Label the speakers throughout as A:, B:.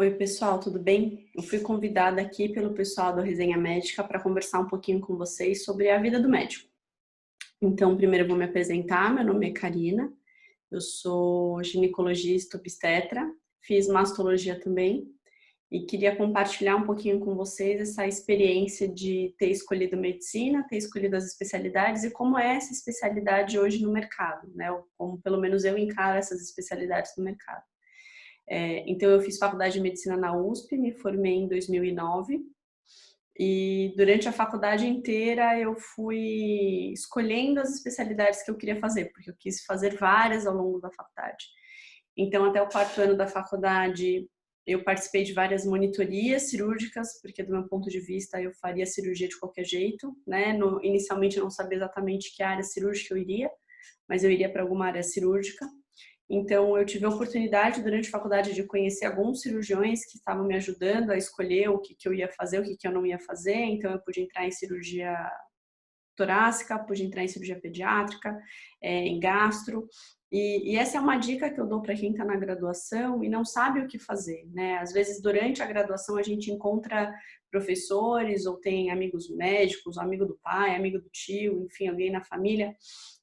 A: Oi, pessoal, tudo bem? Eu fui convidada aqui pelo pessoal do Resenha Médica para conversar um pouquinho com vocês sobre a vida do médico. Então, primeiro eu vou me apresentar, meu nome é Karina, eu sou ginecologista obstetra, fiz mastologia também e queria compartilhar um pouquinho com vocês essa experiência de ter escolhido medicina, ter escolhido as especialidades e como é essa especialidade hoje no mercado, né? Como pelo menos eu encaro essas especialidades no mercado. Então, eu fiz faculdade de medicina na USP, me formei em 2009 e durante a faculdade inteira eu fui escolhendo as especialidades que eu queria fazer, porque eu quis fazer várias ao longo da faculdade. Então, até o quarto ano da faculdade, eu participei de várias monitorias cirúrgicas, porque do meu ponto de vista eu faria cirurgia de qualquer jeito, né? Inicialmente eu não sabia exatamente que área cirúrgica eu iria, mas eu iria para alguma área cirúrgica. Então, eu tive a oportunidade durante a faculdade de conhecer alguns cirurgiões que estavam me ajudando a escolher o que eu ia fazer, o que eu não ia fazer. Então, eu pude entrar em cirurgia torácica, pude entrar em cirurgia pediátrica, em gastro. E essa é uma dica que eu dou para quem está na graduação e não sabe o que fazer, né? Às vezes, durante a graduação, a gente encontra professores ou tem amigos médicos, amigo do pai, amigo do tio, enfim, alguém na família.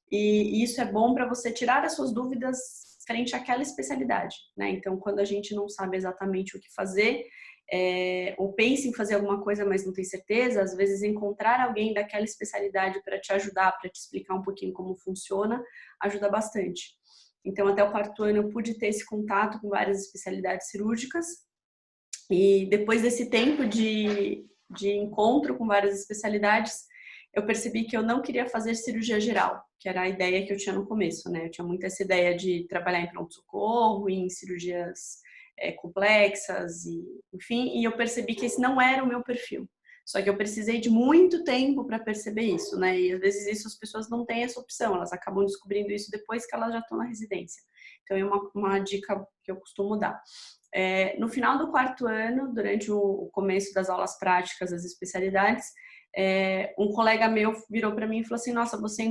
A: E isso é bom para você tirar as suas dúvidas frente àquela especialidade, né? Então, quando a gente não sabe exatamente o que fazer, ou pensa em fazer alguma coisa, mas não tem certeza, às vezes encontrar alguém daquela especialidade para te ajudar, para te explicar um pouquinho como funciona, ajuda bastante. Então, até o quarto ano eu pude ter esse contato com várias especialidades cirúrgicas e depois desse tempo de encontro com várias especialidades, eu percebi que eu não queria fazer cirurgia geral, que era a ideia que eu tinha no começo, né? Eu tinha muito essa ideia de trabalhar em pronto-socorro, em cirurgias complexas, enfim, e eu percebi que esse não era o meu perfil. Só que eu precisei de muito tempo para perceber isso, né? E às vezes isso as pessoas não têm essa opção, elas acabam descobrindo isso depois que elas já estão na residência. Então é uma dica que eu costumo dar. No final do quarto ano, durante o começo das aulas práticas das especialidades, um colega meu virou para mim e falou assim: nossa, você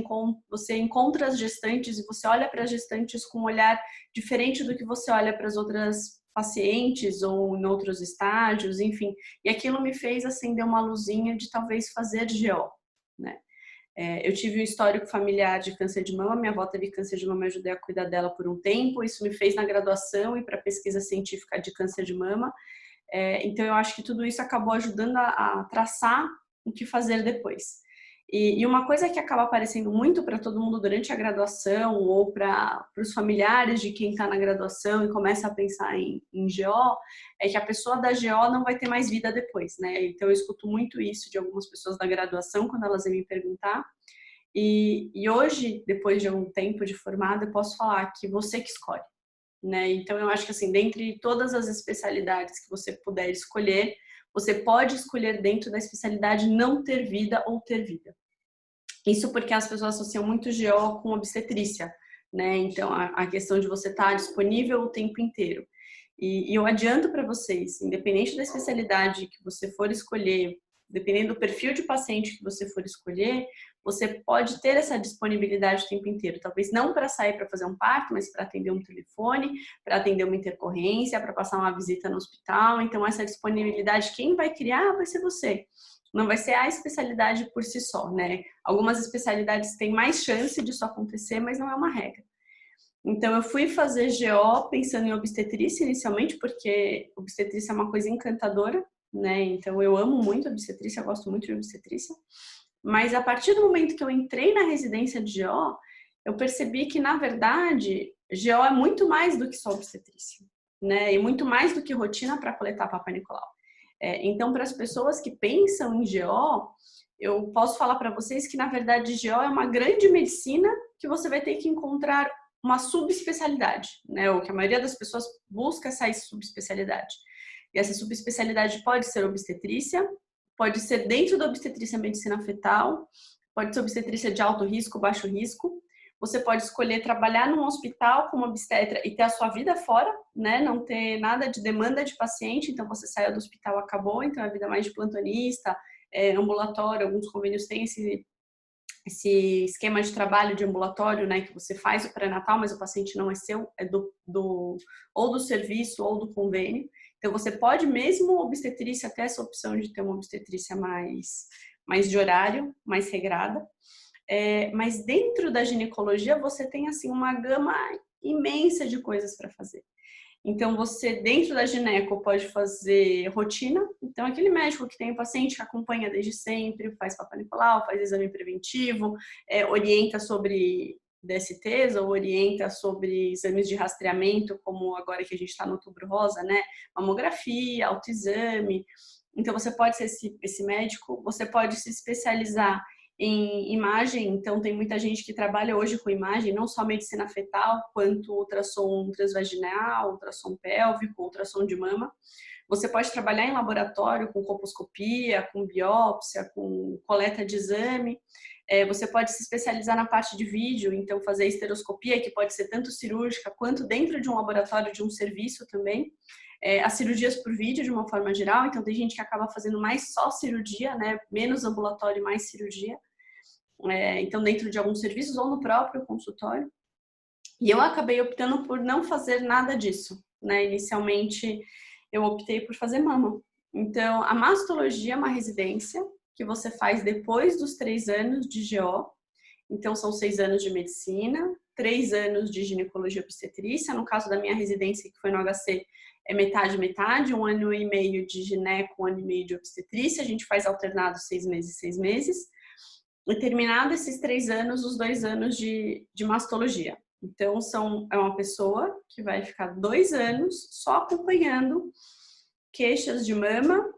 A: encontra as gestantes e você olha para as gestantes com um olhar diferente do que você olha para as outras pacientes ou em outros estágios, enfim. E aquilo me fez acender uma luzinha de talvez fazer GO, né? Eu tive um histórico familiar de câncer de mama, minha avó teve câncer de mama, eu ajudei a cuidar dela por um tempo, isso me fez na graduação e para pesquisa científica de câncer de mama. Então eu acho que tudo isso acabou ajudando a traçar o que fazer depois. E uma coisa que acaba aparecendo muito para todo mundo durante a graduação ou para os familiares de quem está na graduação e começa a pensar em GO, é que a pessoa da GO não vai ter mais vida depois, né? Então eu escuto muito isso de algumas pessoas da graduação quando elas vêm me perguntar. E hoje, depois de algum tempo de formada, eu posso falar que você que escolhe, né? Então eu acho que assim, dentre todas as especialidades que você puder escolher, você pode escolher dentro da especialidade não ter vida ou ter vida. Isso porque as pessoas associam muito GO com obstetrícia, né? Então a questão de você estar disponível o tempo inteiro. E eu adianto para vocês, independente da especialidade que você for escolher, dependendo do perfil de paciente que você for escolher, você pode ter essa disponibilidade o tempo inteiro. Talvez não para sair para fazer um parto, mas para atender um telefone, para atender uma intercorrência, para passar uma visita no hospital. Então, essa disponibilidade, quem vai criar vai ser você. Não vai ser a especialidade por si só, né? Algumas especialidades têm mais chance disso acontecer, mas não é uma regra. Então, eu fui fazer GO pensando em obstetrícia inicialmente, porque obstetrícia é uma coisa encantadora, né? Então, eu amo muito obstetrícia, eu gosto muito de obstetrícia. Mas a partir do momento que eu entrei na residência de GO, eu percebi que, na verdade, GO é muito mais do que só obstetrícia, né? E muito mais do que rotina para coletar Papai Nicolau. Então, para as pessoas que pensam em GO, eu posso falar para vocês que, na verdade, GO é uma grande medicina que você vai ter que encontrar uma subespecialidade, né? O que a maioria das pessoas busca essa subespecialidade. E essa subespecialidade pode ser obstetrícia, pode ser dentro da obstetrícia medicina fetal, pode ser obstetrícia de alto risco, baixo risco. Você pode escolher trabalhar num hospital como obstetra e ter a sua vida fora, né? Não ter nada de demanda de paciente, então você saiu do hospital, acabou, então a vida mais de plantonista, ambulatório, alguns convênios têm esse esquema de trabalho de ambulatório, né, que você faz o pré-natal, mas o paciente não é seu, é ou do serviço ou do convênio. Então, você pode, mesmo obstetrícia, ter essa opção de ter uma obstetrícia mais de horário, mais regrada. Mas dentro da ginecologia, você tem, assim, uma gama imensa de coisas para fazer. Então, você, dentro da gineco, pode fazer rotina. Então, aquele médico que tem o paciente que acompanha desde sempre, faz Papa Nicolau, faz exame preventivo, orienta sobre DSTs ou orienta sobre exames de rastreamento, como agora que a gente está no Outubro Rosa, né? Mamografia, autoexame. Então, você pode ser esse médico, você pode se especializar em imagem, então tem muita gente que trabalha hoje com imagem, não só medicina fetal, quanto ultrassom transvaginal, ultrassom pélvico, ultrassom de mama. Você pode trabalhar em laboratório com colposcopia, com biópsia, com coleta de exame. Você pode se especializar na parte de vídeo, então fazer esteroscopia, que pode ser tanto cirúrgica quanto dentro de um laboratório, de um serviço também. As cirurgias por vídeo, de uma forma geral, então tem gente que acaba fazendo mais só cirurgia, né? Menos ambulatório e mais cirurgia. Então, dentro de alguns serviços ou no próprio consultório. E eu acabei optando por não fazer nada disso, né? Inicialmente, eu optei por fazer mama. Então, a mastologia é uma residência que você faz depois dos 3 anos de GO. Então, são 6 anos de medicina, 3 anos de ginecologia obstetrícia. No caso da minha residência, que foi no HC, é metade, 1 ano e meio de gineco, 1 ano e meio de obstetrícia. A gente faz alternado 6 meses, 6 meses. E terminado esses 3 anos, os 2 anos de mastologia. Então, é uma pessoa que vai ficar 2 anos só acompanhando queixas de mama.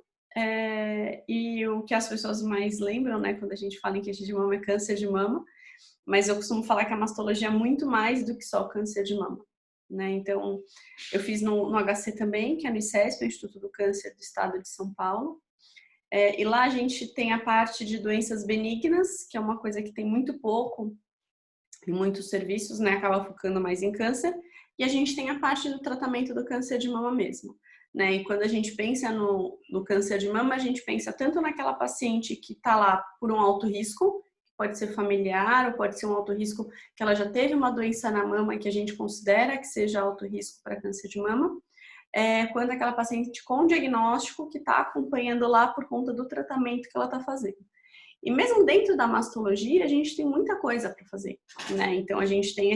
A: E o que as pessoas mais lembram, né, quando a gente fala em queixa de mama, é câncer de mama. Mas eu costumo falar que a mastologia é muito mais do que só câncer de mama, né? Então, eu fiz no HC também, que é no ICESP, o Instituto do Câncer do Estado de São Paulo. E lá a gente tem a parte de doenças benignas, que é uma coisa que tem muito pouco em muitos serviços, né? Acaba focando mais em câncer. E a gente tem a parte do tratamento do câncer de mama mesmo, né? E quando a gente pensa no câncer de mama, a gente pensa tanto naquela paciente que está lá por um alto risco, pode ser familiar, ou pode ser um alto risco que ela já teve uma doença na mama que a gente considera que seja alto risco para câncer de mama. Quando aquela paciente com diagnóstico que está acompanhando lá por conta do tratamento que ela está fazendo. E mesmo dentro da mastologia, a gente tem muita coisa para fazer, né? Então, a gente tem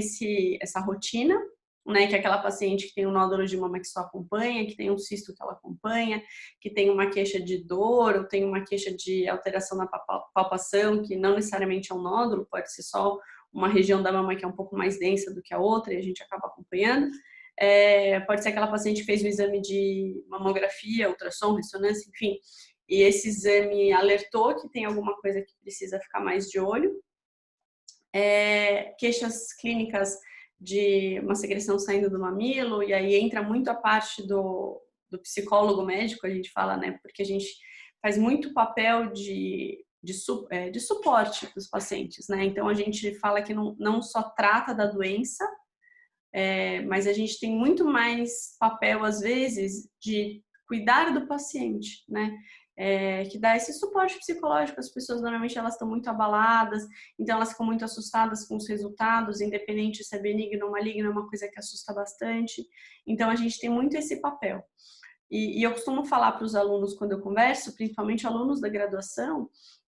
A: essa rotina, né? Que é aquela paciente que tem um nódulo de mama que só acompanha, que tem um cisto que ela acompanha, que tem uma queixa de dor, ou tem uma queixa de alteração na palpação, que não necessariamente é um nódulo, pode ser só uma região da mama que é um pouco mais densa do que a outra, e a gente acaba acompanhando. Pode ser aquela paciente que fez o exame de mamografia, ultrassom, ressonância, enfim, e esse exame alertou que tem alguma coisa que precisa ficar mais de olho. Queixas clínicas de uma secreção saindo do mamilo, e aí entra muito a parte do psicólogo médico, a gente fala, né, porque a gente faz muito papel de suporte dos pacientes, né, então a gente fala que não só trata da doença, mas a gente tem muito mais papel, às vezes, de cuidar do paciente, né? Que dá esse suporte psicológico. As pessoas, normalmente, elas estão muito abaladas, então elas ficam muito assustadas com os resultados, independente se é benigno ou maligno, é uma coisa que assusta bastante. Então, a gente tem muito esse papel. E eu costumo falar para os alunos, quando eu converso, principalmente alunos da graduação,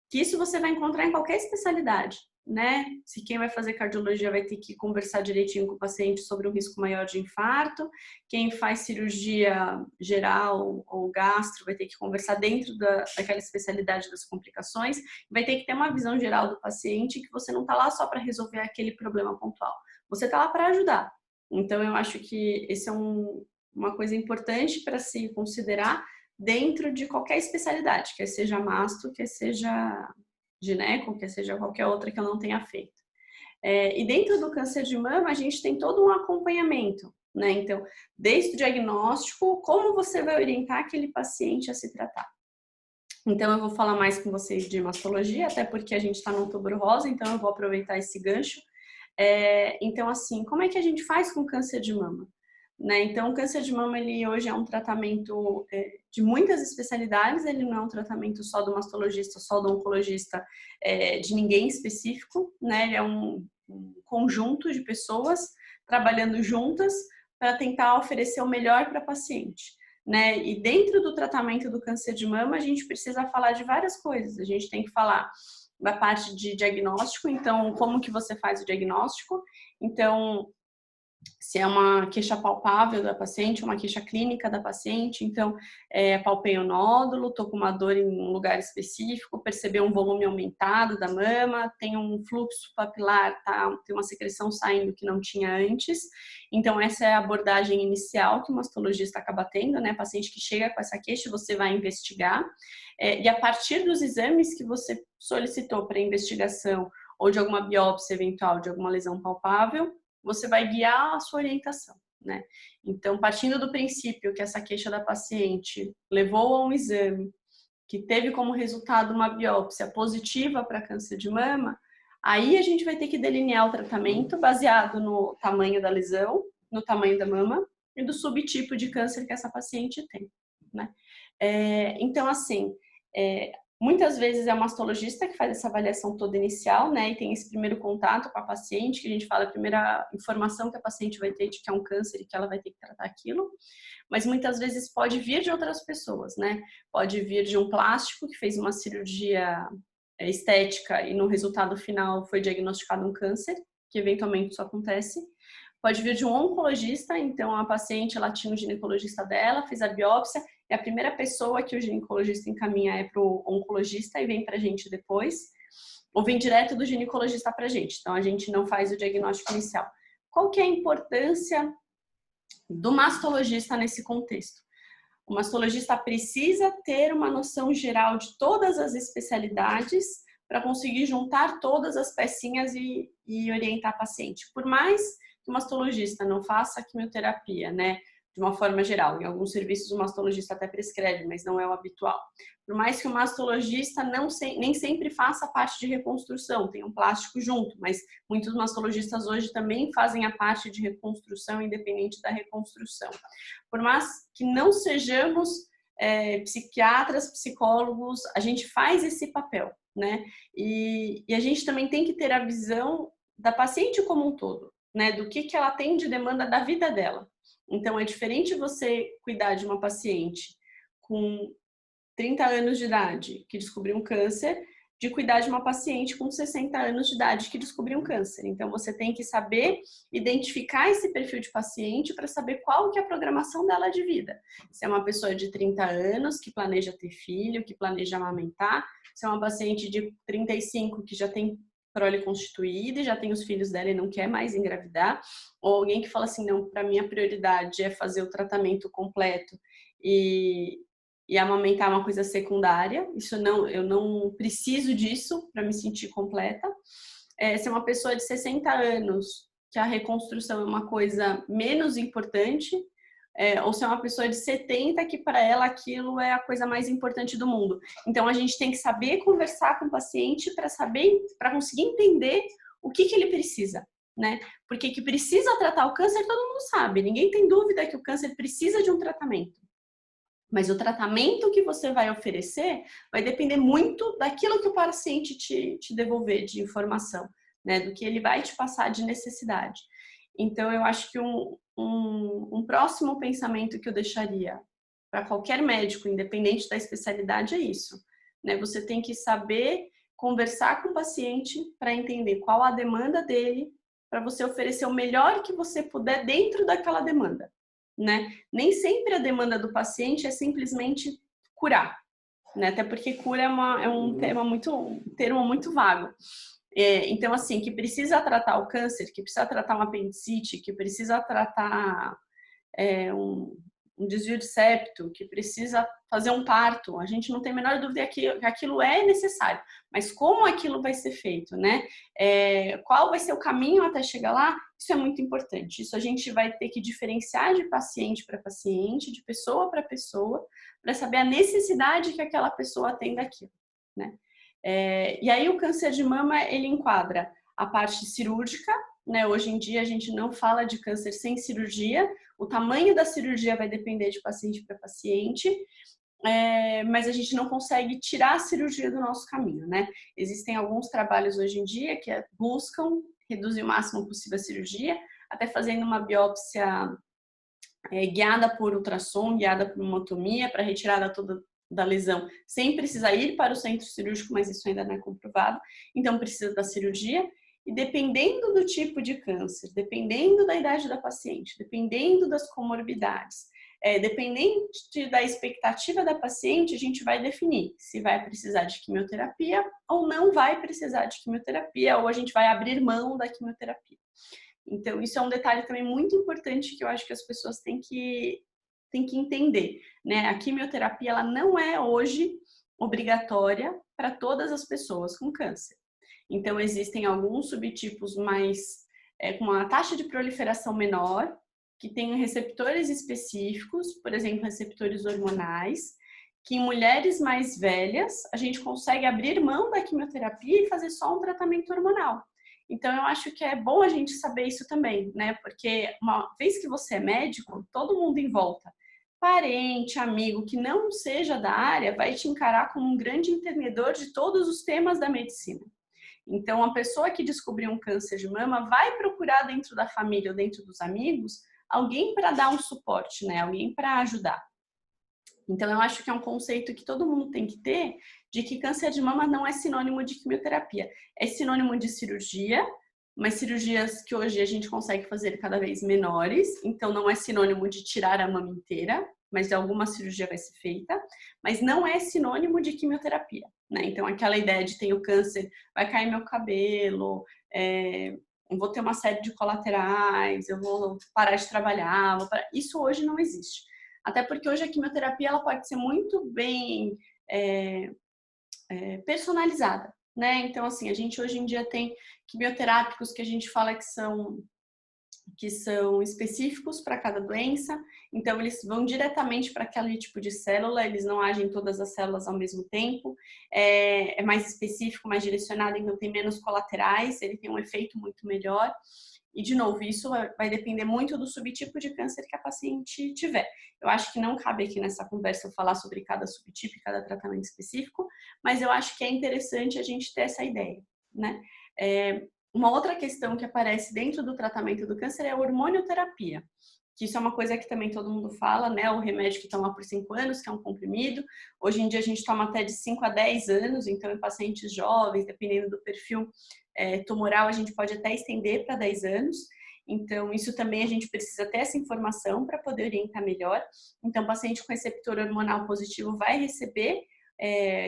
A: que isso você vai encontrar em qualquer especialidade, né? Se quem vai fazer cardiologia vai ter que conversar direitinho com o paciente sobre um risco maior de infarto, quem faz cirurgia geral ou gastro vai ter que conversar dentro daquela especialidade das complicações, vai ter que ter uma visão geral do paciente, que você não está lá só para resolver aquele problema pontual, você está lá para ajudar. Então, eu acho que esse é uma coisa importante para se considerar dentro de qualquer especialidade, quer seja masto, quer seja gineco, quer seja qualquer outra que eu não tenha feito. E dentro do câncer de mama, a gente tem todo um acompanhamento, né? Então, desde o diagnóstico, como você vai orientar aquele paciente a se tratar. Então, eu vou falar mais com vocês de mastologia, até porque a gente está no Outubro Rosa, então eu vou aproveitar esse gancho. Então, assim, como é que a gente faz com câncer de mama? Né? Então, o câncer de mama, ele hoje é um tratamento de muitas especialidades, ele não é um tratamento só do mastologista, só do oncologista, de ninguém específico, né? Ele é um conjunto de pessoas trabalhando juntas para tentar oferecer o melhor para a paciente. né? E dentro do tratamento do câncer de mama, a gente precisa falar de várias coisas. A gente tem que falar da parte de diagnóstico, então, como que você faz o diagnóstico? Então, se é uma queixa palpável da paciente, uma queixa clínica da paciente, então, palpei o nódulo, tô com uma dor em um lugar específico, perceber um volume aumentado da mama, tem um fluxo papilar, tá? Tem uma secreção saindo que não tinha antes. Então, essa é a abordagem inicial que o mastologista acaba tendo, né? Paciente que chega com essa queixa, você vai investigar. E a partir dos exames que você solicitou para investigação ou de alguma biópsia eventual de alguma lesão palpável, você vai guiar a sua orientação, né? Então, partindo do princípio que essa queixa da paciente levou a um exame que teve como resultado uma biópsia positiva para câncer de mama, aí a gente vai ter que delinear o tratamento baseado no tamanho da lesão, no tamanho da mama e do subtipo de câncer que essa paciente tem, né? Então, assim, muitas vezes é o mastologista que faz essa avaliação toda inicial, né? E tem esse primeiro contato com a paciente, que a gente fala a primeira informação que a paciente vai ter de que é um câncer e que ela vai ter que tratar aquilo. Mas muitas vezes pode vir de outras pessoas, né? Pode vir de um plástico que fez uma cirurgia estética e no resultado final foi diagnosticado um câncer, que eventualmente isso acontece. Pode vir de um oncologista, então a paciente ela tinha um ginecologista dela, fez a biópsia, e a primeira pessoa que o ginecologista encaminha é para o oncologista e vem para a gente depois, ou vem direto do ginecologista para a gente. Então a gente não faz o diagnóstico inicial. Qual que é a importância do mastologista nesse contexto? O mastologista precisa ter uma noção geral de todas as especialidades para conseguir juntar todas as pecinhas e orientar a paciente. Por mais que o mastologista não faça quimioterapia, né, de uma forma geral, em alguns serviços o mastologista até prescreve, mas não é o habitual. Por mais que o mastologista nem sempre faça a parte de reconstrução, tem um plástico junto, mas muitos mastologistas hoje também fazem a parte de reconstrução, independente da reconstrução. Por mais que não sejamos psiquiatras, psicólogos, a gente faz esse papel, né? E a gente também tem que ter a visão da paciente como um todo, né? Do que ela tem de demanda da vida dela. Então, é diferente você cuidar de uma paciente com 30 anos de idade que descobriu um câncer, de cuidar de uma paciente com 60 anos de idade que descobriu um câncer. Então, você tem que saber identificar esse perfil de paciente para saber qual que é a programação dela de vida. Se é uma pessoa de 30 anos que planeja ter filho, que planeja amamentar, se é uma paciente de 35 que já tem prole constituída e já tem os filhos dela e não quer mais engravidar, ou alguém que fala assim, não, para mim a prioridade é fazer o tratamento completo e amamentar é uma coisa secundária, eu não preciso disso para me sentir completa. Se é uma pessoa de 60 anos, que a reconstrução é uma coisa menos importante, ou se é uma pessoa de 70 que para ela aquilo é a coisa mais importante do mundo. Então a gente tem que saber conversar com o paciente para conseguir entender o que ele precisa, né? Porque que precisa tratar o câncer todo mundo sabe, ninguém tem dúvida que o câncer precisa de um tratamento. Mas o tratamento que você vai oferecer vai depender muito daquilo que o paciente te devolver de informação, né? Do que ele vai te passar de necessidade. Então, eu acho que um próximo pensamento que eu deixaria para qualquer médico, independente da especialidade, é isso, né? Você tem que saber conversar com o paciente para entender qual a demanda dele, para você oferecer o melhor que você puder dentro daquela demanda, né? Nem sempre a demanda do paciente é simplesmente curar, né? Até porque cura é um termo muito vago. Então, assim, que precisa tratar o câncer, que precisa tratar uma apendicite, que precisa tratar um desvio de septo, que precisa fazer um parto, a gente não tem a menor dúvida que aquilo é necessário, mas como aquilo vai ser feito, né? Qual vai ser o caminho até chegar lá? Isso é muito importante. Isso a gente vai ter que diferenciar de paciente para paciente, de pessoa para pessoa, para saber a necessidade que aquela pessoa tem daquilo, né? E aí o câncer de mama, ele enquadra a parte cirúrgica, né? Hoje em dia a gente não fala de câncer sem cirurgia, o tamanho da cirurgia vai depender de paciente para paciente, mas a gente não consegue tirar a cirurgia do nosso caminho, né? Existem alguns trabalhos hoje em dia que buscam reduzir o máximo possível a cirurgia, até fazendo uma biópsia guiada por ultrassom, guiada por hemotomia, para retirada toda da lesão, sem precisar ir para o centro cirúrgico, mas isso ainda não é comprovado. Então, precisa da cirurgia. E dependendo do tipo de câncer, dependendo da idade da paciente, dependendo das comorbidades, dependente da expectativa da paciente, a gente vai definir se vai precisar de quimioterapia ou não vai precisar de quimioterapia, ou a gente vai abrir mão da quimioterapia. Então, isso é um detalhe também muito importante que eu acho que as pessoas têm que entender, né? A quimioterapia, ela não é hoje obrigatória para todas as pessoas com câncer. Então, existem alguns subtipos mais com uma taxa de proliferação menor, que têm receptores específicos, por exemplo, receptores hormonais, que em mulheres mais velhas, a gente consegue abrir mão da quimioterapia e fazer só um tratamento hormonal. Então, eu acho que é bom a gente saber isso também, né? Porque uma vez que você é médico, todo mundo em volta, parente, amigo, que não seja da área, vai te encarar como um grande entendedor de todos os temas da medicina. Então, a pessoa que descobriu um câncer de mama vai procurar dentro da família ou dentro dos amigos alguém para dar um suporte, né? Alguém para ajudar. Então, eu acho que é um conceito que todo mundo tem que ter, de que câncer de mama não é sinônimo de quimioterapia. É sinônimo de cirurgia, mas cirurgias que hoje a gente consegue fazer cada vez menores. Então, não é sinônimo de tirar a mama inteira, mas alguma cirurgia vai ser feita. Mas não é sinônimo de quimioterapia, né? Então, aquela ideia de ter o câncer, vai cair meu cabelo, eu vou ter uma série de colaterais, eu vou parar de trabalhar. Isso hoje não existe. Até porque hoje a quimioterapia ela pode ser muito bem personalizada, né? Então, assim, a gente hoje em dia tem quimioterápicos que a gente fala que são específicos para cada doença, então eles vão diretamente para aquele tipo de célula, eles não agem em todas as células ao mesmo tempo, é mais específico, mais direcionado, então tem menos colaterais, ele tem um efeito muito melhor. E, de novo, isso vai depender muito do subtipo de câncer que a paciente tiver. Eu acho que não cabe aqui nessa conversa eu falar sobre cada subtipo e cada tratamento específico, mas eu acho que é interessante a gente ter essa ideia, né? Uma outra questão que aparece dentro do tratamento do câncer é a hormonioterapia, que isso é uma coisa que também todo mundo fala, né? O remédio que toma por 5 anos, que é um comprimido. Hoje em dia a gente toma até de 5 a 10 anos, então em pacientes jovens, dependendo do perfil tumoral, a gente pode até estender para 10 anos. Então, isso também a gente precisa ter essa informação para poder orientar melhor. Então, paciente com receptor hormonal positivo vai receber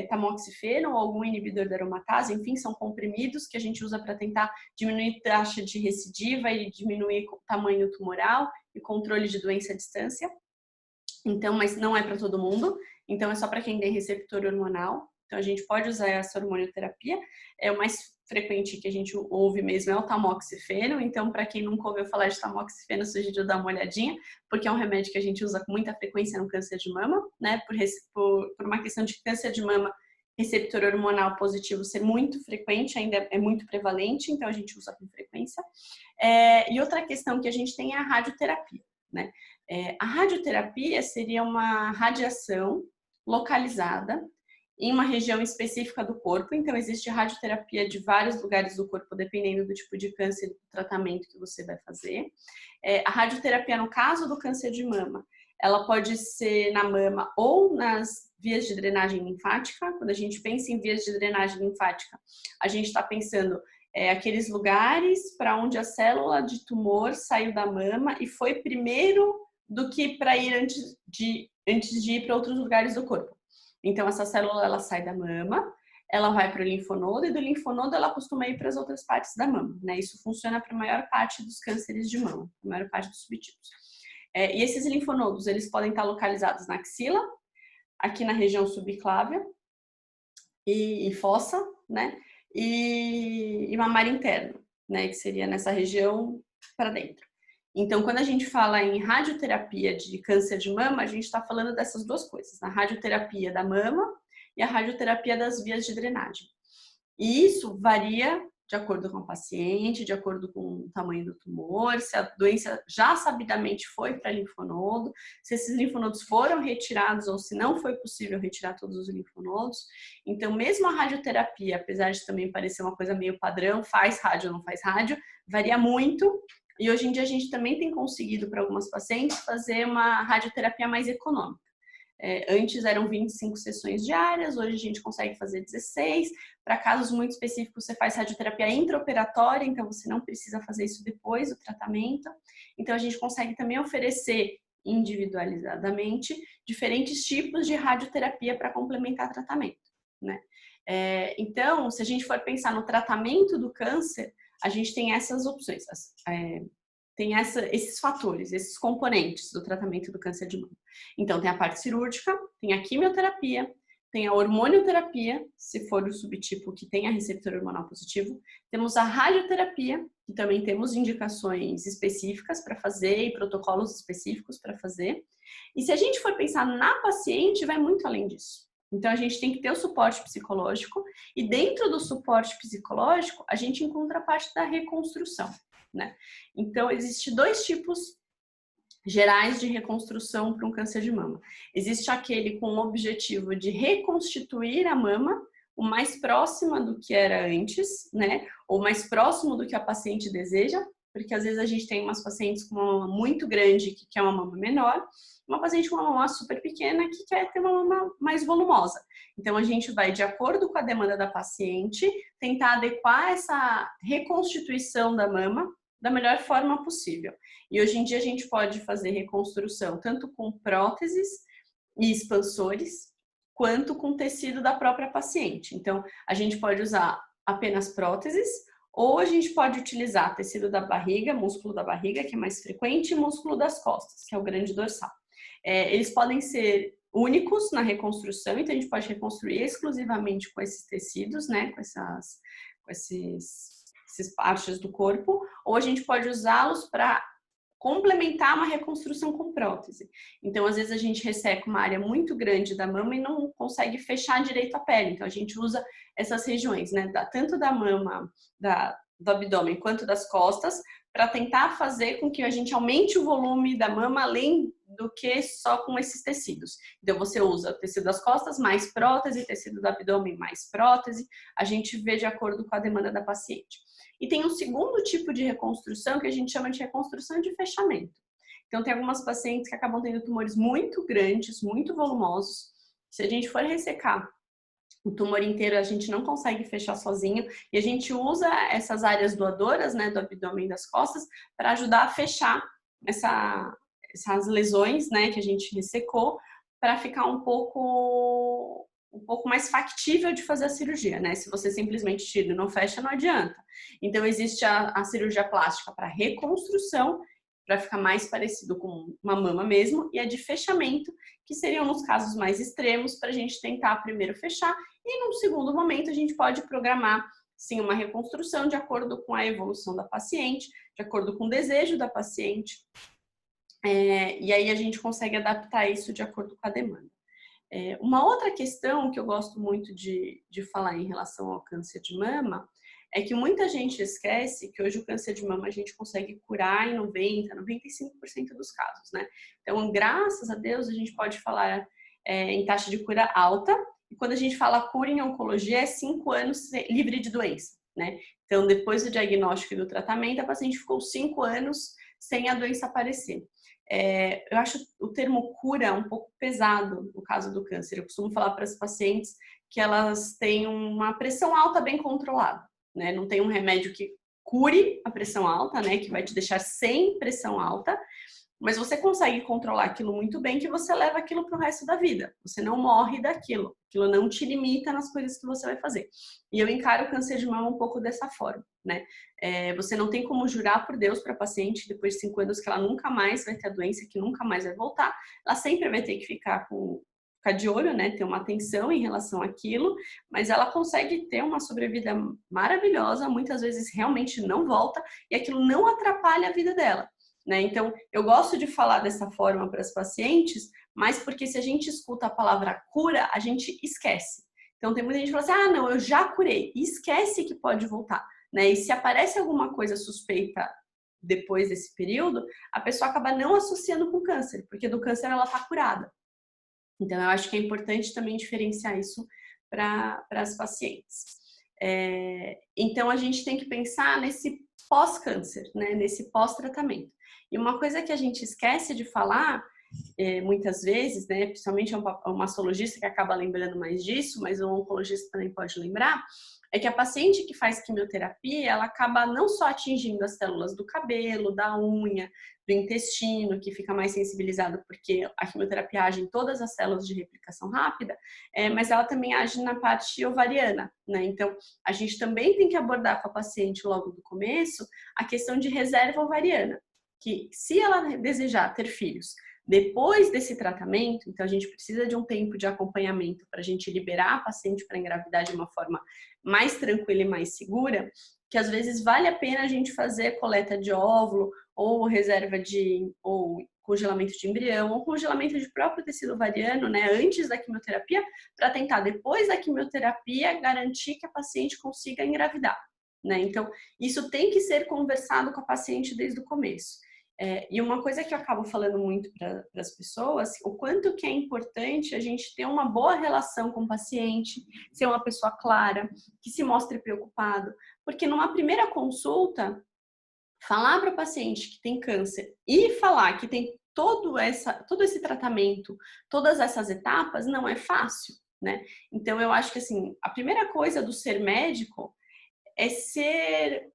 A: tamoxifeno ou algum inibidor da aromatase, enfim, são comprimidos que a gente usa para tentar diminuir a taxa de recidiva e diminuir o tamanho tumoral e controle de doença à distância. Então, mas não é para todo mundo, então é só para quem tem receptor hormonal. Então, a gente pode usar essa hormonioterapia. O mais frequente que a gente ouve mesmo é o tamoxifeno. Então, para quem nunca ouviu falar de tamoxifeno, sugiro dar uma olhadinha, porque é um remédio que a gente usa com muita frequência no câncer de mama, né? Por uma questão de câncer de mama, receptor hormonal positivo ser muito frequente, ainda é muito prevalente, então a gente usa com frequência. E outra questão que a gente tem é a radioterapia, né? A radioterapia seria uma radiação localizada em uma região específica do corpo, então existe radioterapia de vários lugares do corpo, dependendo do tipo de câncer e do tratamento que você vai fazer. A radioterapia, no caso do câncer de mama, ela pode ser na mama ou nas vias de drenagem linfática. Quando a gente pensa em vias de drenagem linfática, a gente está pensando aqueles lugares para onde a célula de tumor saiu da mama e foi primeiro do que para ir antes de ir para outros lugares do corpo. Então, essa célula, ela sai da mama, ela vai para o linfonodo e do linfonodo ela costuma ir para as outras partes da mama, né? Isso funciona para a maior parte dos cânceres de mama, a maior parte dos subtipos. E esses linfonodos, eles podem estar localizados na axila, aqui na região subclávia e fossa, né? E mamária interna, né? Que seria nessa região para dentro. Então, quando a gente fala em radioterapia de câncer de mama, a gente está falando dessas duas coisas, a radioterapia da mama e a radioterapia das vias de drenagem. E isso varia de acordo com o paciente, de acordo com o tamanho do tumor, se a doença já sabidamente foi para linfonodo, se esses linfonodos foram retirados ou se não foi possível retirar todos os linfonodos. Então, mesmo a radioterapia, apesar de também parecer uma coisa meio padrão, faz rádio ou não faz rádio, varia muito. E hoje em dia a gente também tem conseguido para algumas pacientes fazer uma radioterapia mais econômica. Antes eram 25 sessões diárias, hoje a gente consegue fazer 16. Para casos muito específicos, você faz radioterapia intraoperatória, então você não precisa fazer isso depois do tratamento. Então a gente consegue também oferecer individualizadamente diferentes tipos de radioterapia para complementar tratamento, né? Então, se a gente for pensar no tratamento do câncer, a gente tem essas opções, tem esses fatores, esses componentes do tratamento do câncer de mama. Então, tem a parte cirúrgica, tem a quimioterapia, tem a hormonioterapia, se for o subtipo que tem a receptor hormonal positivo. Temos a radioterapia, que também temos indicações específicas para fazer e protocolos específicos para fazer. E se a gente for pensar na paciente, vai muito além disso. Então, a gente tem que ter o suporte psicológico e dentro do suporte psicológico, a gente encontra a parte da reconstrução, né? Então, existem 2 tipos gerais de reconstrução para um câncer de mama. Existe aquele com o objetivo de reconstituir a mama o mais próxima do que era antes, né? Ou mais próximo do que a paciente deseja, porque às vezes a gente tem umas pacientes com uma mama muito grande que quer uma mama menor, uma paciente com uma mama super pequena que quer ter uma mama mais volumosa. Então a gente vai, de acordo com a demanda da paciente, tentar adequar essa reconstituição da mama da melhor forma possível. E hoje em dia a gente pode fazer reconstrução tanto com próteses e expansores, quanto com tecido da própria paciente. Então, a gente pode usar apenas próteses, ou a gente pode utilizar tecido da barriga, músculo da barriga, que é mais frequente, e músculo das costas, que é o grande dorsal. Eles podem ser únicos na reconstrução, então a gente pode reconstruir exclusivamente com esses tecidos, né, com essas partes do corpo, ou a gente pode usá-los para complementar uma reconstrução com prótese. Então, às vezes a gente resseca uma área muito grande da mama e não consegue fechar direito a pele. Então, a gente usa essas regiões, né, tanto da mama, do abdômen, quanto das costas, para tentar fazer com que a gente aumente o volume da mama além do que só com esses tecidos. Então, você usa tecido das costas mais prótese, tecido do abdômen mais prótese, a gente vê de acordo com a demanda da paciente. E tem um segundo tipo de reconstrução que a gente chama de reconstrução de fechamento. Então, tem algumas pacientes que acabam tendo tumores muito grandes, muito volumosos. Se a gente for ressecar o tumor inteiro, a gente não consegue fechar sozinho. E a gente usa essas áreas doadoras, né, do abdômen e das costas, para ajudar a fechar essas lesões, né, que a gente ressecou, para ficar um pouco mais factível de fazer a cirurgia, né? Se você simplesmente tira e não fecha, não adianta. Então, existe a cirurgia plástica para reconstrução, para ficar mais parecido com uma mama mesmo, e a de fechamento, que seriam nos casos mais extremos, para a gente tentar primeiro fechar, e num segundo momento a gente pode programar, sim, uma reconstrução de acordo com a evolução da paciente, de acordo com o desejo da paciente, e aí a gente consegue adaptar isso de acordo com a demanda. Uma outra questão que eu gosto muito de falar em relação ao câncer de mama é que muita gente esquece que hoje o câncer de mama a gente consegue curar em 95% dos casos, né? Então, graças a Deus, a gente pode falar em taxa de cura alta. E quando a gente fala cura em oncologia, é 5 anos livre de doença, né? Então, depois do diagnóstico e do tratamento, a paciente ficou 5 anos sem a doença aparecer. Eu acho o termo cura um pouco pesado no caso do câncer. Eu costumo falar para as pacientes que elas têm uma pressão alta bem controlada, né? Não tem um remédio que cure a pressão alta, né? Que vai te deixar sem pressão alta, mas você consegue controlar aquilo muito bem, que você leva aquilo para o resto da vida. Você não morre daquilo. Aquilo não te limita nas coisas que você vai fazer. E eu encaro o câncer de mama um pouco dessa forma, né? Você não tem como jurar por Deus para a paciente, depois de 5 anos, que ela nunca mais vai ter a doença, que nunca mais vai voltar. Ela sempre vai ter que ficar de olho, né? Ter uma atenção em relação àquilo, mas ela consegue ter uma sobrevida maravilhosa, muitas vezes realmente não volta, e aquilo não atrapalha a vida dela. Né? Então, eu gosto de falar dessa forma para as pacientes, mas porque se a gente escuta a palavra cura, a gente esquece. Então, tem muita gente que fala assim, não, eu já curei, e esquece que pode voltar. Né? E se aparece alguma coisa suspeita depois desse período, a pessoa acaba não associando com câncer, porque do câncer ela está curada. Então, eu acho que é importante também diferenciar isso para as pacientes. Então, a gente tem que pensar nesse pós-câncer, né? Nesse pós-tratamento. E uma coisa que a gente esquece de falar muitas vezes, né, principalmente um mastologista que acaba lembrando mais disso, mas o oncologista também pode lembrar, é que a paciente que faz quimioterapia, ela acaba não só atingindo as células do cabelo, da unha, do intestino, que fica mais sensibilizado porque a quimioterapia age em todas as células de replicação rápida, mas ela também age na parte ovariana, né? Então, a gente também tem que abordar com a paciente logo do começo a questão de reserva ovariana, que se ela desejar ter filhos depois desse tratamento, então a gente precisa de um tempo de acompanhamento para a gente liberar a paciente para engravidar de uma forma mais tranquila e mais segura, que às vezes vale a pena a gente fazer coleta de óvulo ou reserva ou congelamento de embrião ou congelamento de próprio tecido ovariano, né, antes da quimioterapia, para tentar depois da quimioterapia garantir que a paciente consiga engravidar, né? Então, isso tem que ser conversado com a paciente desde o começo. E uma coisa que eu acabo falando muito para as pessoas, o quanto que é importante a gente ter uma boa relação com o paciente, ser uma pessoa clara, que se mostre preocupado, porque numa primeira consulta, falar para o paciente que tem câncer e falar que tem todo esse tratamento, todas essas etapas, não é fácil, né? Então, eu acho que, assim, a primeira coisa do ser médico é ser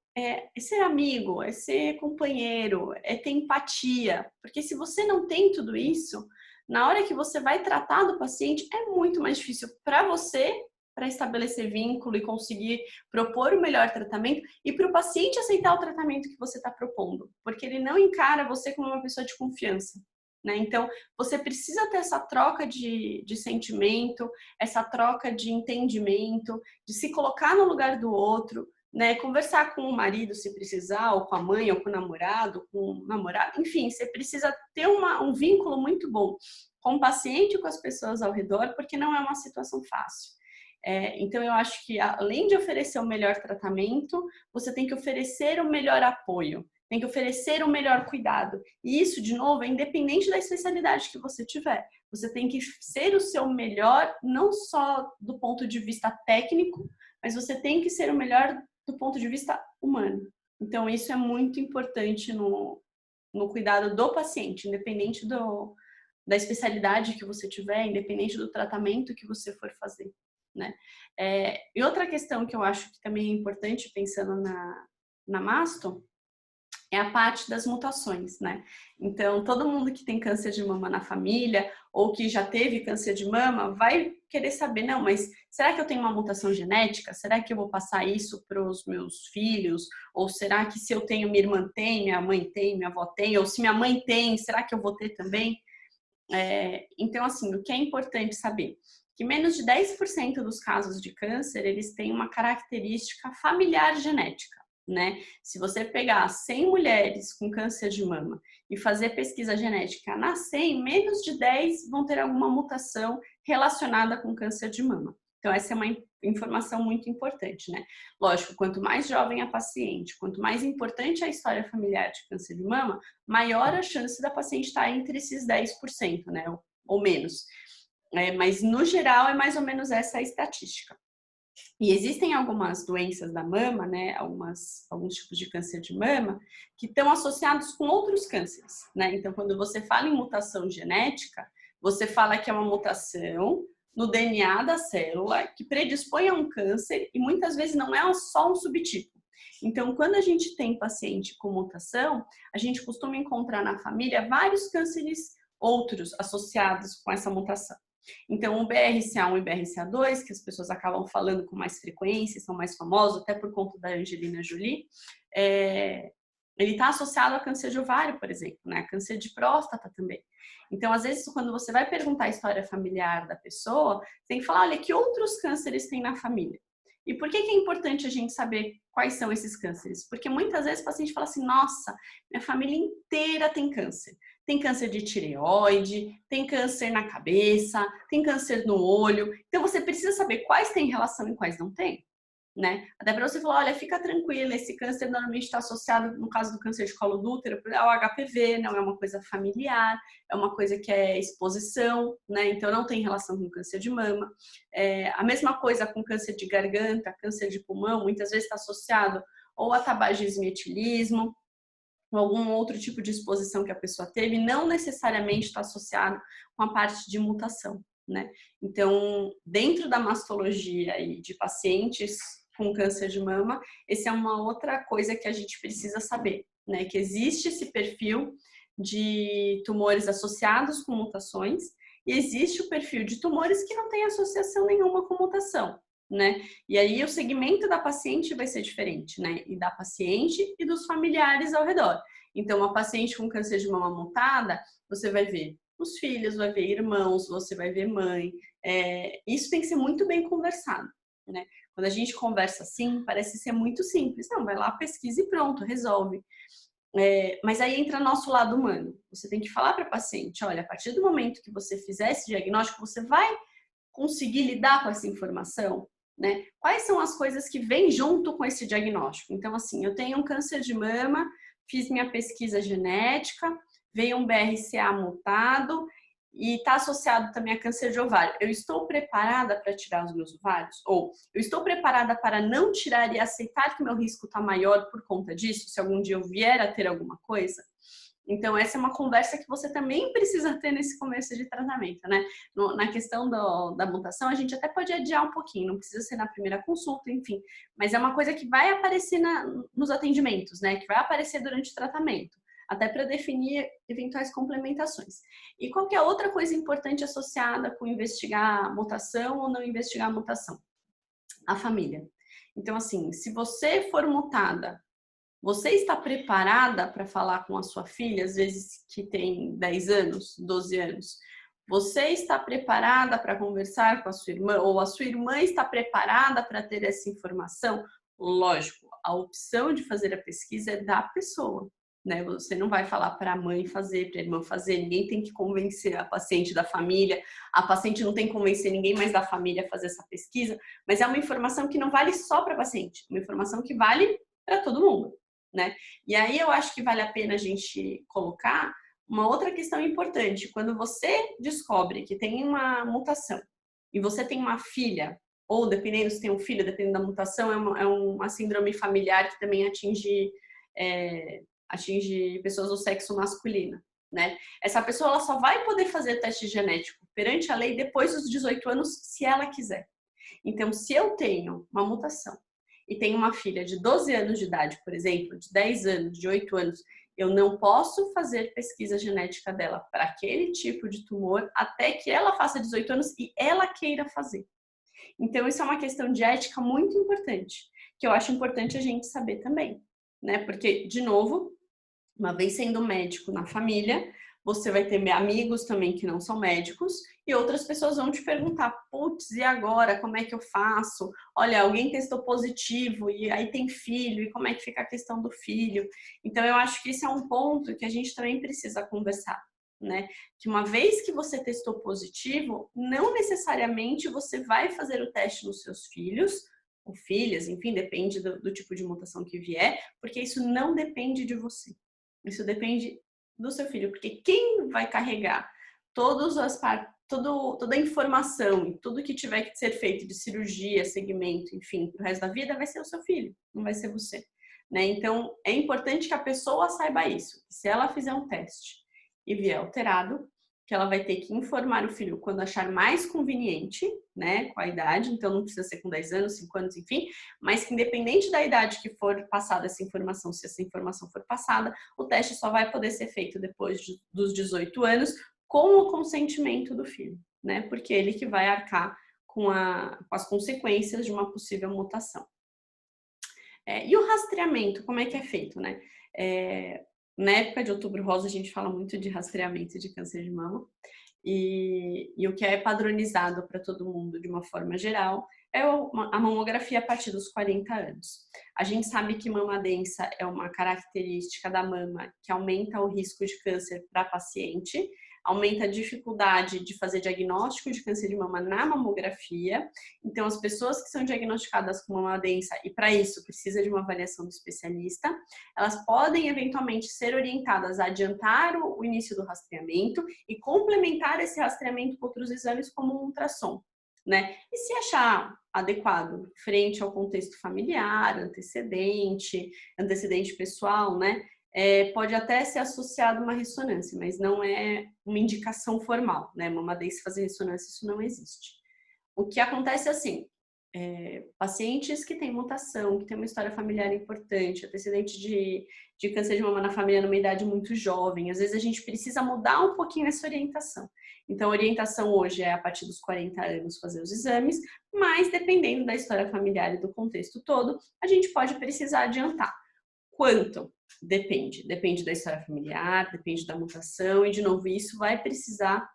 A: amigo, é ser companheiro, é ter empatia. Porque se você não tem tudo isso, na hora que você vai tratar do paciente, é muito mais difícil para você, para estabelecer vínculo e conseguir propor o melhor tratamento, e para o paciente aceitar o tratamento que você está propondo, porque ele não encara você como uma pessoa de confiança, né? Então, você precisa ter essa troca de sentimento, essa troca de entendimento, de se colocar no lugar do outro, né? Conversar com o marido se precisar, ou com a mãe, ou com o namorado, enfim, você precisa ter um vínculo muito bom com o paciente e com as pessoas ao redor, porque não é uma situação fácil. Então, eu acho que além de oferecer o melhor tratamento, você tem que oferecer o melhor apoio, tem que oferecer o melhor cuidado. E isso, de novo, é independente da especialidade que você tiver. Você tem que ser o seu melhor, não só do ponto de vista técnico, mas você tem que ser o melhor do ponto de vista humano. Então, isso é muito importante no cuidado do paciente, independente da especialidade que você tiver, independente do tratamento que você for fazer, né? E outra questão que eu acho que também é importante, pensando na masto, é a parte das mutações, né? Então, todo mundo que tem câncer de mama na família ou que já teve câncer de mama vai querer saber, não, mas será que eu tenho uma mutação genética? Será que eu vou passar isso para os meus filhos? Ou será que se eu tenho, minha irmã tem, minha mãe tem, minha avó tem? Ou se minha mãe tem, será que eu vou ter também? Então, assim, o que é importante saber? Que menos de 10% dos casos de câncer, eles têm uma característica familiar genética, né? Se você pegar 100 mulheres com câncer de mama e fazer pesquisa genética nas 100, menos de 10 vão ter alguma mutação relacionada com câncer de mama. Então, essa é uma informação muito importante, né? Lógico, quanto mais jovem a paciente, quanto mais importante a história familiar de câncer de mama, maior a chance da paciente estar entre esses 10%, né? Ou menos. Mas, no geral, é mais ou menos essa a estatística. E existem algumas doenças da mama, né, alguns tipos de câncer de mama, que estão associados com outros cânceres, né? Então, quando você fala em mutação genética, você fala que é uma mutação no DNA da célula que predispõe a um câncer e muitas vezes não é só um subtipo. Então, quando a gente tem paciente com mutação, a gente costuma encontrar na família vários cânceres outros associados com essa mutação. Então, o BRCA1 e BRCA2, que as pessoas acabam falando com mais frequência, são mais famosos, até por conta da Angelina Jolie, ele está associado a câncer de ovário, por exemplo, né? Câncer de próstata também. Então, às vezes, quando você vai perguntar a história familiar da pessoa, você tem que falar, olha, que outros cânceres tem na família? E por que é importante a gente saber quais são esses cânceres? Porque muitas vezes o paciente fala assim, nossa, minha família inteira tem câncer. Tem câncer de tireoide, tem câncer na cabeça, tem câncer no olho. Então, você precisa saber quais têm relação e quais não têm, né? Até para você falar, olha, fica tranquila, esse câncer normalmente está associado, no caso do câncer de colo do útero, ao HPV, não é uma coisa familiar, é uma coisa que é exposição, né? Então, não tem relação com câncer de mama. A mesma coisa com câncer de garganta, câncer de pulmão, muitas vezes está associado ou a tabagismo e etilismo, ou algum outro tipo de exposição que a pessoa teve, não necessariamente está associado com a parte de mutação, né? Então, dentro da mastologia e de pacientes com câncer de mama, essa é uma outra coisa que a gente precisa saber, né? Que existe esse perfil de tumores associados com mutações e existe o perfil de tumores que não tem associação nenhuma com mutação, né? E aí o segmento da paciente vai ser diferente, né? E da paciente e dos familiares ao redor. Então, uma paciente com câncer de mama mutada, você vai ver os filhos, vai ver irmãos, você vai ver mãe. Isso tem que ser muito bem conversado, né? Quando a gente conversa assim, parece ser muito simples. Não, vai lá, pesquisa e pronto, resolve. Mas aí entra nosso lado humano. Você tem que falar para a paciente, olha, a partir do momento que você fizer esse diagnóstico, você vai conseguir lidar com essa informação, né? Quais são as coisas que vêm junto com esse diagnóstico? Então, assim, eu tenho um câncer de mama, fiz minha pesquisa genética, veio um BRCA mutado e está associado também a câncer de ovário. Eu estou preparada para tirar os meus ovários? Ou eu estou preparada para não tirar e aceitar que meu risco está maior por conta disso, se algum dia eu vier a ter alguma coisa? Então, essa é uma conversa que você também precisa ter nesse começo de tratamento, né? Na questão da mutação, a gente até pode adiar um pouquinho, não precisa ser na primeira consulta, enfim. Mas é uma coisa que vai aparecer nos atendimentos, né? Que vai aparecer durante o tratamento, até para definir eventuais complementações. E qualquer outra coisa importante associada com investigar mutação ou não investigar mutação? A família. Então, assim, se você for mutada, você está preparada para falar com a sua filha, às vezes que tem 10 anos, 12 anos? Você está preparada para conversar com a sua irmã? Ou a sua irmã está preparada para ter essa informação? Lógico, a opção de fazer a pesquisa é da pessoa, né? Você não vai falar para a mãe fazer, para a irmã fazer, ninguém tem que convencer a paciente da família, a paciente não tem que convencer ninguém mais da família a fazer essa pesquisa, mas é uma informação que não vale só para a paciente, uma informação que vale para todo mundo, né? E aí eu acho que vale a pena a gente colocar uma outra questão importante. Quando você descobre que tem uma mutação e você tem uma filha, ou dependendo se tem um filho, dependendo da mutação, é uma síndrome familiar que também atinge pessoas do sexo masculino, né? Essa pessoa ela só vai poder fazer teste genético perante a lei depois dos 18 anos, se ela quiser. Então, se eu tenho uma mutação e tenho uma filha de 12 anos de idade, por exemplo, de 10 anos, de 8 anos, eu não posso fazer pesquisa genética dela para aquele tipo de tumor até que ela faça 18 anos e ela queira fazer. Então, isso é uma questão de ética muito importante, que eu acho importante a gente saber também, né? Porque, de novo, uma vez sendo médico na família, você vai ter amigos também que não são médicos e outras pessoas vão te perguntar, putz, e agora? Como é que eu faço? Olha, alguém testou positivo e aí tem filho, e como é que fica a questão do filho? Então, eu acho que esse é um ponto que a gente também precisa conversar, né? Que uma vez que você testou positivo, não necessariamente você vai fazer o teste nos seus filhos, ou filhas, enfim, depende do tipo de mutação que vier, porque isso não depende de você. Isso depende do seu filho, porque quem vai carregar toda a informação e tudo que tiver que ser feito de cirurgia, segmento, enfim, pro resto da vida vai ser o seu filho, não vai ser você, né? Então, é importante que a pessoa saiba isso. Se ela fizer um teste e vier alterado, que ela vai ter que informar o filho quando achar mais conveniente, né, com a idade, então não precisa ser com 10 anos, 5 anos, enfim, mas que independente da idade que for passada essa informação, se essa informação for passada, o teste só vai poder ser feito depois dos 18 anos, com o consentimento do filho, né, porque ele que vai arcar com as consequências de uma possível mutação. E o rastreamento, como é que é feito, né? Na época de Outubro Rosa, a gente fala muito de rastreamento de câncer de mama. E o que é padronizado para todo mundo de uma forma geral é a mamografia a partir dos 40 anos. A gente sabe que mama densa é uma característica da mama que aumenta o risco de câncer para a paciente, aumenta a dificuldade de fazer diagnóstico de câncer de mama na mamografia. Então, as pessoas que são diagnosticadas com mama densa, e para isso precisa de uma avaliação do especialista, elas podem eventualmente ser orientadas a adiantar o início do rastreamento e complementar esse rastreamento com outros exames como um ultrassom. né? E se achar adequado frente ao contexto familiar, antecedente pessoal, né? Pode até ser associado a uma ressonância, mas não é uma indicação formal, né? Mamadez fazer ressonância, isso não existe. O que acontece é assim, pacientes que têm mutação, que têm uma história familiar importante, antecedente de câncer de mama na família numa idade muito jovem, às vezes a gente precisa mudar um pouquinho essa orientação. Então, a orientação hoje é a partir dos 40 anos fazer os exames, mas dependendo da história familiar e do contexto todo, a gente pode precisar adiantar. Quanto? Depende. Depende da história familiar, depende da mutação, e de novo, isso vai precisar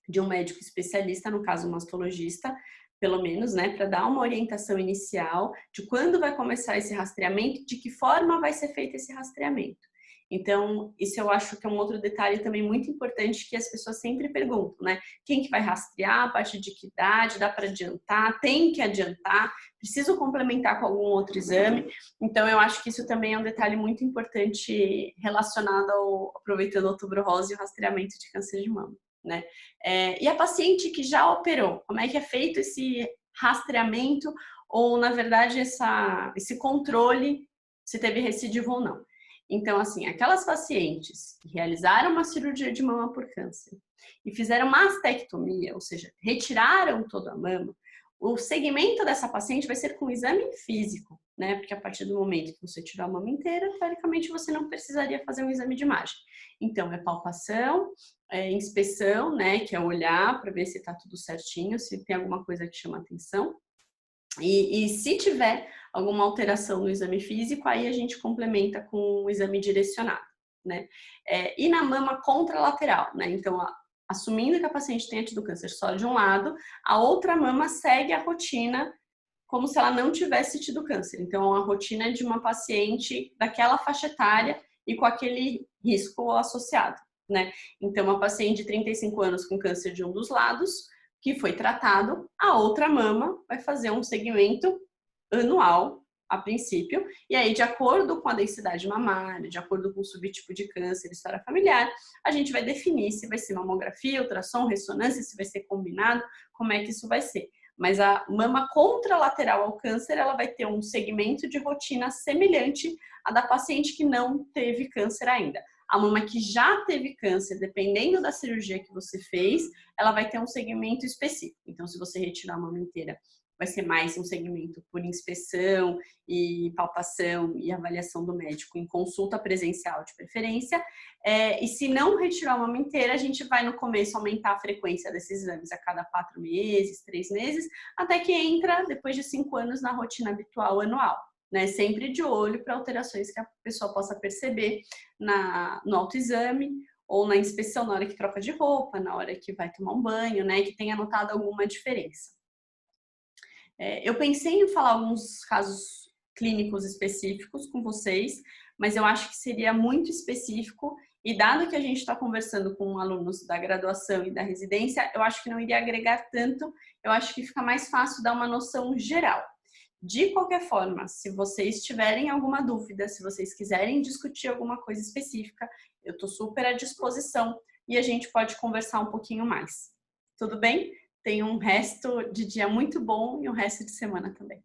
A: de um médico especialista, no caso, um mastologista, pelo menos, né, para dar uma orientação inicial de quando vai começar esse rastreamento, de que forma vai ser feito esse rastreamento. Então, isso eu acho que é um outro detalhe também muito importante que as pessoas sempre perguntam, né? Quem que vai rastrear, a partir de que idade, dá para adiantar, tem que adiantar, preciso complementar com algum outro exame. Então, eu acho que isso também é um detalhe muito importante relacionado ao, aproveitando o Outubro Rosa e o rastreamento de câncer de mama, né? E a paciente que já operou, como é que é feito esse rastreamento ou, na verdade, esse controle se teve recidivo ou não? Então, assim, aquelas pacientes que realizaram uma cirurgia de mama por câncer e fizeram mastectomia, ou seja, retiraram toda a mama, o segmento dessa paciente vai ser com exame físico, né? Porque a partir do momento que você tirar a mama inteira, teoricamente você não precisaria fazer um exame de imagem. Então, é palpação, inspeção, né? Que é olhar para ver se está tudo certinho, se tem alguma coisa que chama atenção. E se tiver alguma alteração no exame físico, aí a gente complementa com o exame direcionado, né? E na mama contralateral, né? Então, assumindo que a paciente tenha tido câncer só de um lado, a outra mama segue a rotina como se ela não tivesse tido câncer. Então, a rotina é de uma paciente daquela faixa etária e com aquele risco associado, né? Então, uma paciente de 35 anos com câncer de um dos lados, que foi tratado, a outra mama vai fazer um segmento anual, a princípio, e aí, de acordo com a densidade mamária, de acordo com o subtipo de câncer, história familiar, a gente vai definir se vai ser mamografia, ultrassom, ressonância, se vai ser combinado, como é que isso vai ser. Mas a mama contralateral ao câncer, ela vai ter um segmento de rotina semelhante à da paciente que não teve câncer ainda. A mama que já teve câncer, dependendo da cirurgia que você fez, ela vai ter um segmento específico. Então, se você retirar a mama inteira, vai ser mais um segmento por inspeção e palpação e avaliação do médico em consulta presencial de preferência. E se não retirar a mama inteira, a gente vai no começo aumentar a frequência desses exames a cada 4 meses, 3 meses, até que entra, depois de 5 anos, na rotina habitual anual. Né, sempre de olho para alterações que a pessoa possa perceber no autoexame ou na inspeção na hora que troca de roupa, na hora que vai tomar um banho, né, que tenha notado alguma diferença. Eu pensei em falar alguns casos clínicos específicos com vocês, mas eu acho que seria muito específico e dado que a gente está conversando com alunos da graduação e da residência, eu acho que não iria agregar tanto, eu acho que fica mais fácil dar uma noção geral. De qualquer forma, se vocês tiverem alguma dúvida, se vocês quiserem discutir alguma coisa específica, eu estou super à disposição e a gente pode conversar um pouquinho mais. Tudo bem? Tenha um resto de dia muito bom e um resto de semana também.